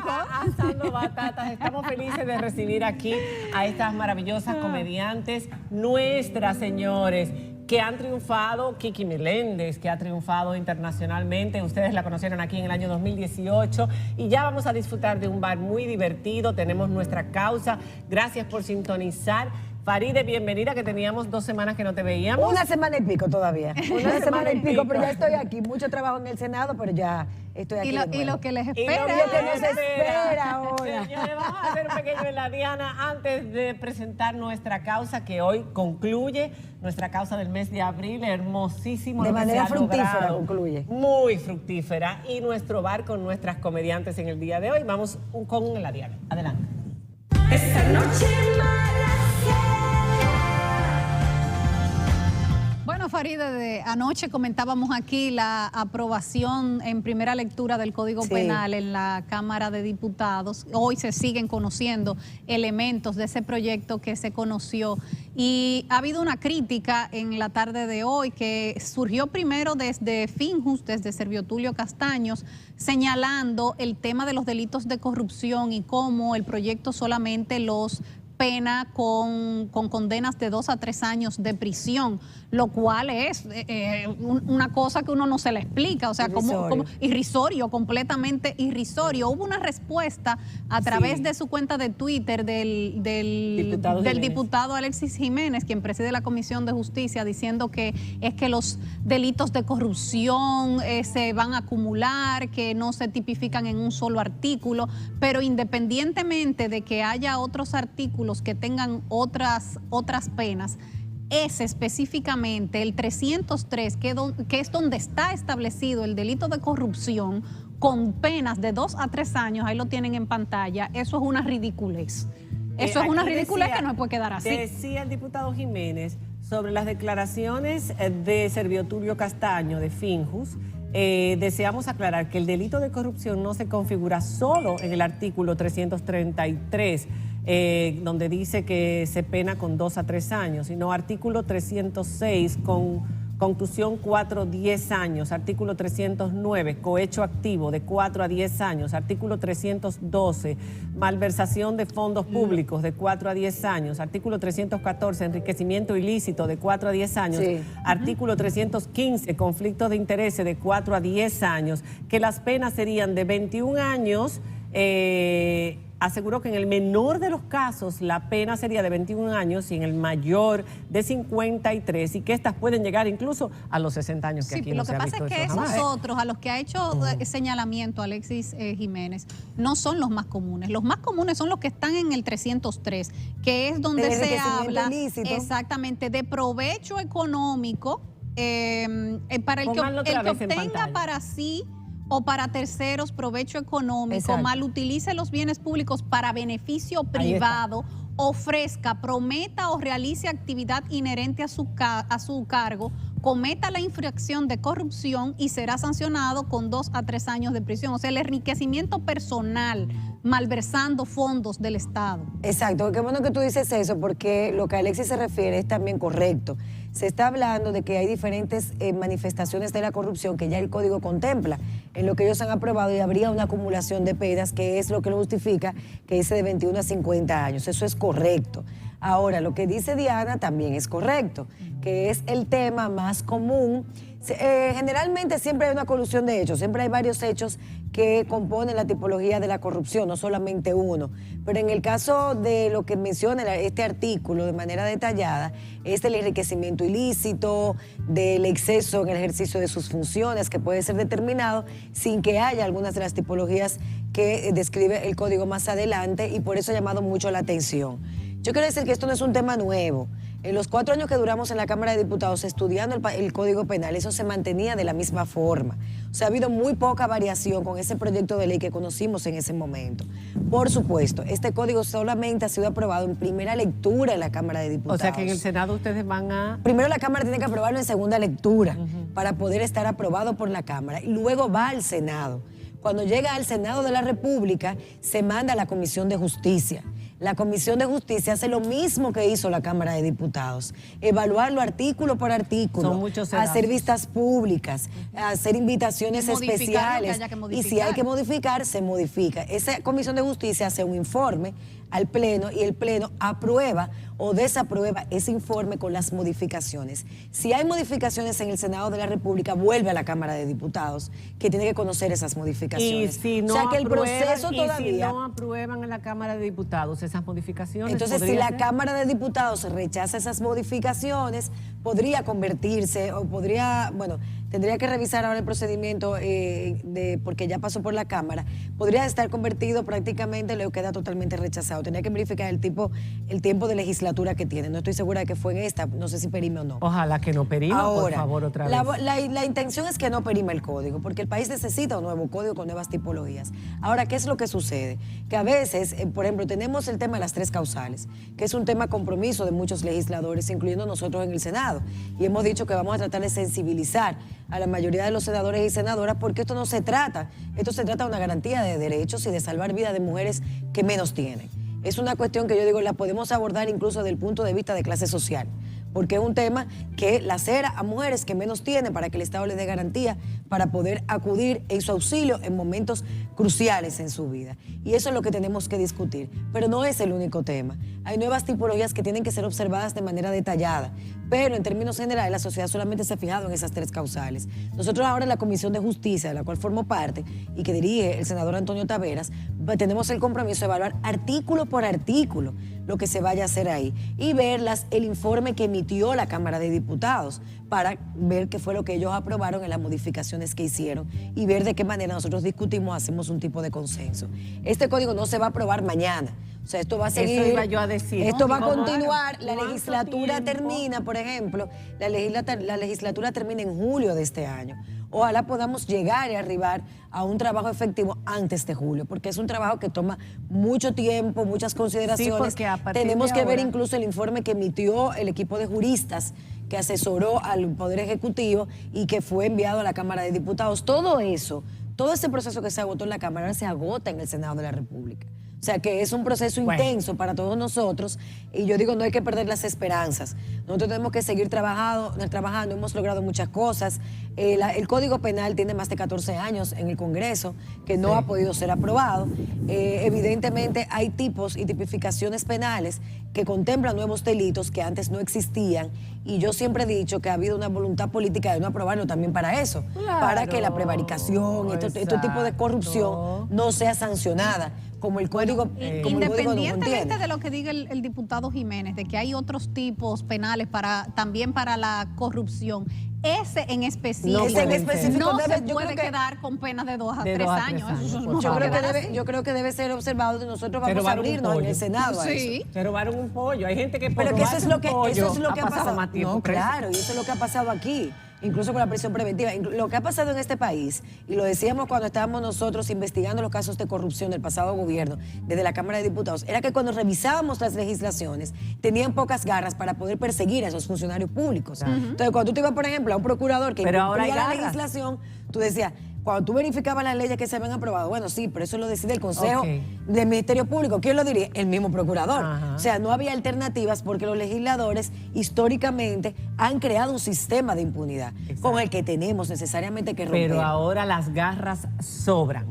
Asando batatas. Estamos felices de recibir aquí a estas maravillosas comediantes, nuestras señores, que han triunfado. Kiki Meléndez, que ha triunfado internacionalmente. Ustedes la conocieron aquí en el año 2018 y ya vamos a disfrutar de un bar muy divertido. Tenemos nuestra causa. Gracias por sintonizar. Faride, bienvenida, que teníamos 2 semanas que no te veíamos. Una semana y pico todavía. Una semana y pico, pero ya estoy aquí. Mucho trabajo en el Senado, pero ya estoy aquí. Y lo que les espera. Y lo que nos espera ahora. Señores, vamos a hacer un pequeño en la Diana antes de presentar nuestra causa, que hoy concluye nuestra causa del mes de abril. Hermosísimo. De lo que manera se ha fructífera logrado. concluye. Muy fructífera. Y nuestro bar con nuestras comediantes en el día de hoy. Vamos con la Diana. Adelante. Esta noche Bueno, Faride, de anoche comentábamos aquí la aprobación en primera lectura del Código Penal en la Cámara de Diputados. Hoy se siguen conociendo elementos de ese proyecto que se conoció y ha habido una crítica en la tarde de hoy que surgió primero desde Finjus, desde Servio Tulio Castaños, señalando el tema de los delitos de corrupción y cómo el proyecto solamente los pena con condenas de 2 a 3 años de prisión, lo cual es una cosa que uno no se le explica, o sea, como irrisorio, completamente irrisorio. Hubo una respuesta a través de su cuenta de Twitter del diputado Alexis Jiménez, quien preside la Comisión de Justicia, diciendo que es que los delitos de corrupción se van a acumular, que no se tipifican en un solo artículo, pero independientemente de que haya otros artículos que tengan otras penas, es específicamente el 303, que es donde está establecido el delito de corrupción con penas de 2 a 3 años, ahí lo tienen en pantalla. Eso es una ridiculez. Eso es una ridiculez que no puede quedar así. Decía el diputado Jiménez sobre las declaraciones de Servio Tulio Castaño de Finjus. Deseamos aclarar que el delito de corrupción no se configura solo en el artículo 333, donde dice que se pena con 2 a 3 años, sino artículo 306 con contusión 4 a 10 años, artículo 309, cohecho activo de 4 a 10 años, artículo 312, malversación de fondos públicos de 4 a 10 años, artículo 314, enriquecimiento ilícito de 4 a 10 años, artículo 315, conflictos de intereses de 4 a 10 años, que las penas serían de 21 años. Aseguró que en el menor de los casos la pena sería de 21 años y en el mayor de 53, y que estas pueden llegar incluso a los 60 años, que aquí no se ha visto. Lo que pasa es que esos otros a los que ha hecho señalamiento Alexis Jiménez no son los más comunes. Los más comunes son los que están en el 303, que es donde se habla exactamente de provecho económico para el que obtenga para sí o para terceros provecho económico, mal utilice los bienes públicos para beneficio privado, ofrezca, prometa o realice actividad inherente a su cargo, cometa la infracción de corrupción y será sancionado con 2 a 3 años de prisión. O sea, el enriquecimiento personal, malversando fondos del Estado. Exacto, qué bueno que tú dices eso, porque lo que Alexis se refiere es también correcto. Se está hablando de que hay diferentes manifestaciones de la corrupción que ya el Código contempla en lo que ellos han aprobado, y habría una acumulación de penas, que es lo que lo justifica, que dice de 21 a 50 años. Eso es correcto. Ahora, lo que dice Diana también es correcto, que es el tema más común. Generalmente siempre hay una colusión de hechos, siempre hay varios hechos que componen la tipología de la corrupción, no solamente uno. Pero en el caso de lo que menciona este artículo de manera detallada, es el enriquecimiento ilícito, del exceso en el ejercicio de sus funciones, que puede ser determinado sin que haya algunas de las tipologías que describe el Código más adelante, y por eso ha llamado mucho la atención. Yo quiero decir que esto no es un tema nuevo. En los 4 años que duramos en la Cámara de Diputados estudiando el Código Penal, eso se mantenía de la misma forma. O sea, ha habido muy poca variación con ese proyecto de ley que conocimos en ese momento. Por supuesto, este código solamente ha sido aprobado en primera lectura en la Cámara de Diputados. O sea que en el Senado ustedes van a... Primero la Cámara tiene que aprobarlo en segunda lectura para poder estar aprobado por la Cámara, y luego va al Senado. Cuando llega al Senado de la República, se manda a la Comisión de Justicia. La Comisión de Justicia hace lo mismo que hizo la Cámara de Diputados. Evaluarlo artículo por artículo, Son muchos hacer sedazos. vistas públicas, hacer invitaciones Y modificar lo que especiales. haya que Y si modificar. hay que modificar, se modifica. Esa Comisión de Justicia hace un informe al Pleno y el Pleno aprueba o desaprueba ese informe con las modificaciones. Si hay modificaciones en el Senado de la República, vuelve a la Cámara de Diputados, que tiene que conocer esas Y modificaciones. si no o sea que el aprueban, proceso y si todavía... no aprueban en la Cámara de Diputados esas modificaciones, Entonces, si ¿podría la ser? Cámara de Diputados rechaza esas modificaciones, podría convertirse o podría, bueno, tendría que revisar ahora el procedimiento porque ya pasó por la Cámara, podría estar convertido prácticamente, lo queda totalmente rechazado. Tenía que verificar el tiempo de legislatura que tiene. No estoy segura de que fue en esta, no sé si perime o no. Ojalá que no perima, por Ahora, favor, otra vez. la intención es que no perima el código, porque el país necesita un nuevo código con nuevas tipologías. Ahora, ¿qué es lo que sucede? Que a veces, por ejemplo, tenemos el tema de las 3 causales, que es un tema compromiso de muchos legisladores, incluyendo nosotros en el Senado. Y hemos dicho que vamos a tratar de sensibilizar a la mayoría de los senadores y senadoras, porque esto se trata de una garantía de derechos y de salvar vidas de mujeres que menos tienen. Es una cuestión que yo digo, la podemos abordar incluso desde el punto de vista de clase social, porque es un tema que lacera a mujeres que menos tienen para que el Estado les dé garantía para poder acudir en su auxilio en momentos cruciales en su vida. Y eso es lo que tenemos que discutir. Pero no es el único tema. Hay nuevas tipologías que tienen que ser observadas de manera detallada, pero en términos generales la sociedad solamente se ha fijado en esas 3 causales. Nosotros ahora en la Comisión de Justicia, de la cual formo parte y que dirige el senador Antonio Taveras, tenemos el compromiso de evaluar artículo por artículo lo que se vaya a hacer ahí y ver el informe que emitió la Cámara de Diputados para ver qué fue lo que ellos aprobaron en las modificaciones que hicieron y ver de qué manera nosotros discutimos, hacemos un tipo de consenso. Este código no se va a aprobar mañana. O sea, esto va a seguir. Eso iba yo a decir. Esto va a ¿Cómo? continuar. La ¿Cuánto legislatura tiempo? termina, por ejemplo, la legislatura termina en julio de este año. Ojalá podamos llegar y arribar a un trabajo efectivo antes de julio, porque es un trabajo que toma mucho tiempo, muchas consideraciones. porque a partir Tenemos de que ver ahora- incluso el informe que emitió el equipo de juristas que asesoró al Poder Ejecutivo y que fue enviado a la Cámara de Diputados. Todo eso, todo ese proceso que se agotó en la Cámara ahora se agota en el Senado de la República. O sea que es un proceso Bueno. intenso para todos nosotros y yo digo, no hay que perder las esperanzas. Nosotros tenemos que seguir trabajando, hemos logrado muchas cosas. El Código Penal tiene más de 14 años en el Congreso que no ha podido ser aprobado. Evidentemente hay tipos y tipificaciones penales que contemplan nuevos delitos que antes no existían y yo siempre he dicho que ha habido una voluntad política de no aprobarlo también para eso, Claro, para que la prevaricación, este tipo de corrupción no sea sancionada. Como el código, como el código no Independientemente contiene. de lo que diga el diputado Jiménez, de que hay otros tipos penales también para la corrupción, ese en específico No Ese en pueden ser. específico no debe- se yo puede creo que- quedar con penas de 2 a De 3 2 a 3 años. años, Eso por no Yo va a creo, que quedar debe, así. yo creo que debe ser observado y nosotros Pero vamos a robar un abrirnos en el pollo. Senado a Sí. eso. Se robaron un pollo. Hay gente que por Pero que eso robarse es lo un que, pollo eso es lo que ha pasado. más tiempo No, preso. claro, y eso es lo que ha pasado aquí, incluso con la prisión preventiva. Lo que ha pasado en este país, y lo decíamos cuando estábamos nosotros investigando los casos de corrupción del pasado gobierno, desde la Cámara de Diputados, era que cuando revisábamos las legislaciones, tenían pocas garras para poder perseguir a esos funcionarios públicos. Entonces, cuando tú te ibas, por ejemplo, a un procurador que Pero ahora hay incumplía la garras. legislación, tú decías, cuando tú verificabas las leyes que se habían aprobado, bueno, sí, pero eso lo decide el Consejo Ok. del Ministerio Público. ¿Quién lo diría? El mismo procurador. Ajá. O sea, no había alternativas porque los legisladores históricamente han creado un sistema de impunidad con el que tenemos necesariamente que romper. Pero ahora las garras sobran,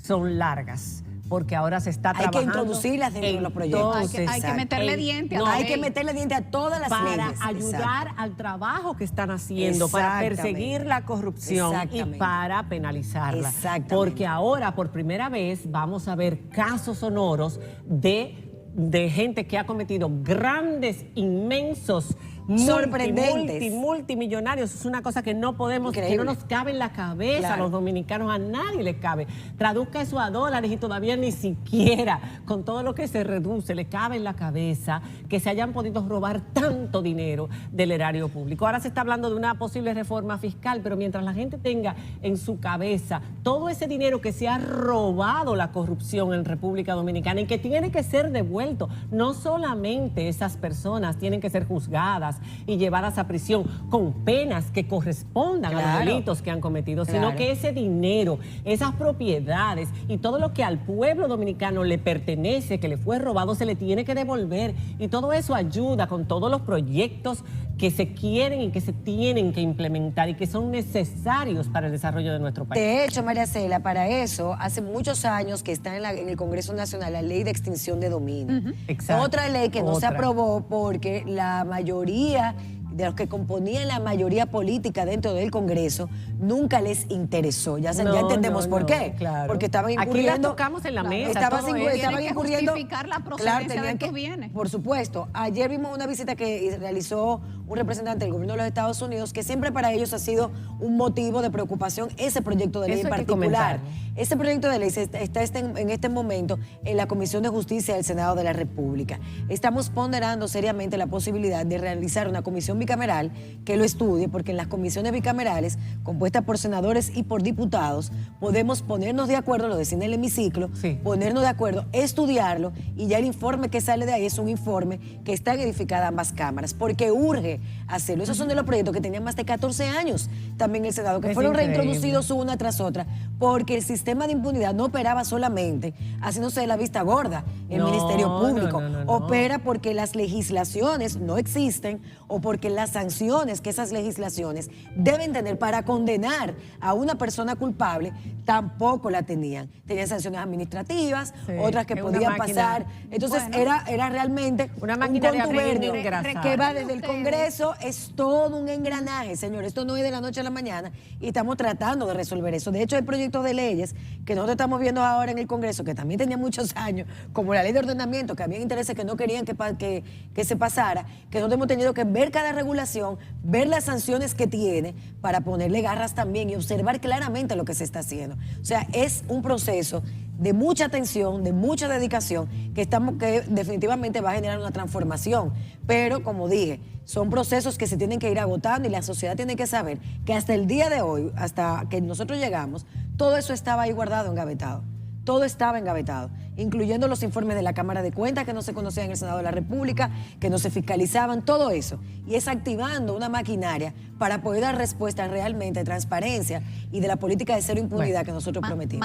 son largas, porque ahora se está Hay que trabajando. introducirlas dentro de los proyectos. Hay que Exacto. meterle diente a la Hay ley. que meterle diente a todas las para leyes. ayudar Exacto. al trabajo que están haciendo, para Exactamente. perseguir la corrupción y Exactamente. para penalizarla. Exactamente. Porque ahora, por primera vez, vamos a ver casos sonoros de gente que ha cometido grandes, inmensos, Sorprendentes. multimillonarios. Es una cosa que no podemos, que Increíble. no nos cabe en la cabeza. Claro. A los dominicanos, a nadie le cabe. Traduzca eso a dólares y todavía ni siquiera, con todo lo que se reduce, le cabe en la cabeza que se hayan podido robar tanto dinero del erario público. Ahora se está hablando de una posible reforma fiscal, pero mientras la gente tenga en su cabeza todo ese dinero que se ha robado la corrupción en República Dominicana y que tiene que ser devuelto, no solamente esas personas tienen que ser juzgadas procesadas y llevadas a prisión con penas que correspondan a los delitos que han cometido, sino que ese dinero, esas propiedades y todo lo que al pueblo dominicano le pertenece, que le fue robado, se le tiene que devolver. Y todo eso ayuda con todos los proyectos que se quieren y que se tienen que implementar y que son necesarios para el desarrollo de nuestro país. De hecho, María Cela, para eso, hace muchos años que está en el Congreso Nacional la ley de extinción de dominio. Exacto. Otra ley que no se aprobó porque la mayoría de los que componían la mayoría política dentro del Congreso nunca les interesó. Ya entendemos por qué. Claro. Porque estaban Aquí incurriendo. la tocamos en la mesa. Estaban Tienen que incurriendo. justificar la procedencia de que viene. Por supuesto. Ayer vimos una visita que realizó un representante del gobierno de los Estados Unidos, que siempre para ellos ha sido un motivo de preocupación ese proyecto de ley en particular. Ese proyecto de ley está en este momento en la Comisión de Justicia del Senado de la República. Estamos ponderando seriamente la posibilidad de realizar una comisión bicameral que lo estudie, porque en las comisiones bicamerales, compuestas por senadores y por diputados, podemos ponernos de acuerdo, lo decía en el hemiciclo, ponernos de acuerdo, estudiarlo, y ya el informe que sale de ahí es un informe que están edificadas ambas cámaras, porque urge hacerlo. Esos son de los proyectos que tenían más de 14 años también en el Senado, que fueron reintroducidos una tras otra, porque el sistema de impunidad no operaba solamente haciéndose de la vista gorda el Ministerio Público, opera porque las legislaciones no existen o porque las sanciones que esas legislaciones deben tener para condenar a una persona culpable tampoco la tenían. Tenían sanciones administrativas, otras que podían pasar. Entonces era realmente una maquinaria un contubernio que va desde el Congreso. Es todo un engranaje, señor. Esto no es de la noche a la mañana y estamos tratando de resolver eso. De hecho, hay proyectos de leyes que nosotros estamos viendo ahora en el Congreso, que también tenía muchos años, como la ley de ordenamiento, que había intereses que no querían que se pasara, que nosotros hemos tenido que ver cada regulación, ver las sanciones que tiene para ponerle garras también y observar claramente lo que se está haciendo. O sea, es un proceso de mucha atención, de mucha dedicación, que definitivamente va a generar una transformación. Pero, como dije, son procesos que se tienen que ir agotando y la sociedad tiene que saber que hasta el día de hoy, hasta que nosotros llegamos, todo eso estaba ahí guardado, engavetado. Todo estaba engavetado, incluyendo los informes de la Cámara de Cuentas que no se conocían en el Senado de la República, que no se fiscalizaban, todo eso. Y es activando una maquinaria para poder dar respuesta realmente de transparencia y de la política de cero impunidad que nosotros prometimos.